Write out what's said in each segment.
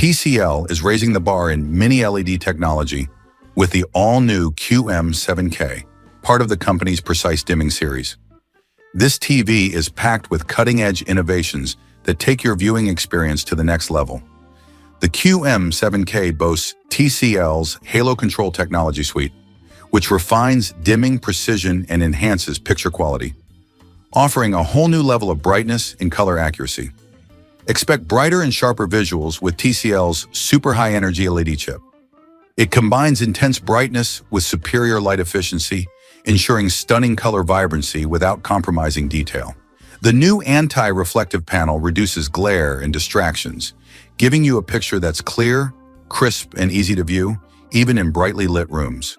TCL is raising the bar in mini LED technology with the all-new QM7K, part of the company's precise dimming series. This TV is packed with cutting-edge innovations that take your viewing experience to the next level. The QM7K boasts TCL's Halo Control technology suite, which refines dimming precision and enhances picture quality, offering a whole new level of brightness and color accuracy. Expect brighter and sharper visuals with TCL's super high-energy LED chip. It combines intense brightness with superior light efficiency, ensuring stunning color vibrancy without compromising detail. The new anti-reflective panel reduces glare and distractions, giving you a picture that's clear, crisp, and easy to view, even in brightly lit rooms.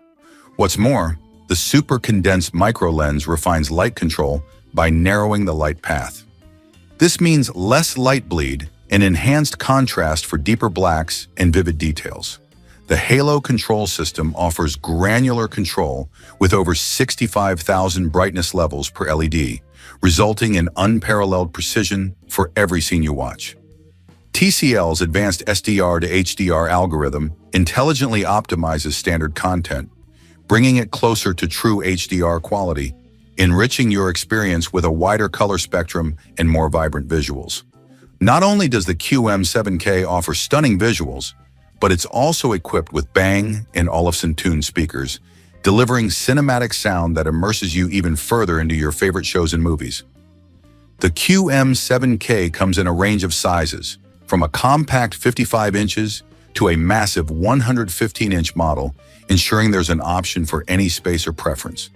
What's more, the super condensed micro lens refines light control by narrowing the light path. This means less light bleed and enhanced contrast for deeper blacks and vivid details. The Halo control system offers granular control with over 65,000 brightness levels per LED, resulting in unparalleled precision for every scene you watch. TCL's advanced SDR-to-HDR algorithm intelligently optimizes standard content, bringing it closer to true HDR quality, enriching your experience with a wider color spectrum and more vibrant visuals. Not only does the QM7K offer stunning visuals, but it's also equipped with Bang and Olufsen-tuned speakers, delivering cinematic sound that immerses you even further into your favorite shows and movies. The QM7K comes in a range of sizes, from a compact 55 inches to a massive 115-inch model, ensuring there's an option for any space or preference.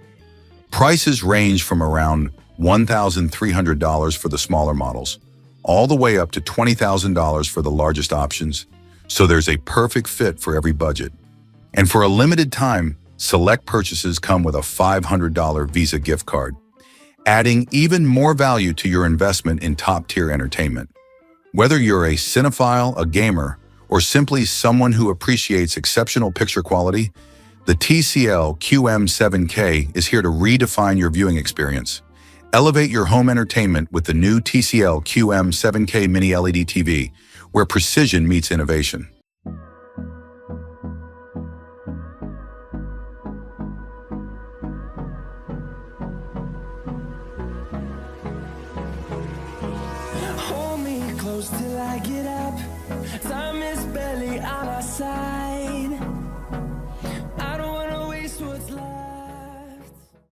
Prices range from around $1,300 for the smaller models, all the way up to $20,000 for the largest options, so there's a perfect fit for every budget. And for a limited time, select purchases come with a $500 Visa gift card, adding even more value to your investment in top-tier entertainment. Whether you're a cinephile, a gamer, or simply someone who appreciates exceptional picture quality, the TCL QM7K is here to redefine your viewing experience. Elevate your home entertainment with the new TCL QM7K Mini LED TV, where precision meets innovation. Hold me close till I get up. Time is barely on our side.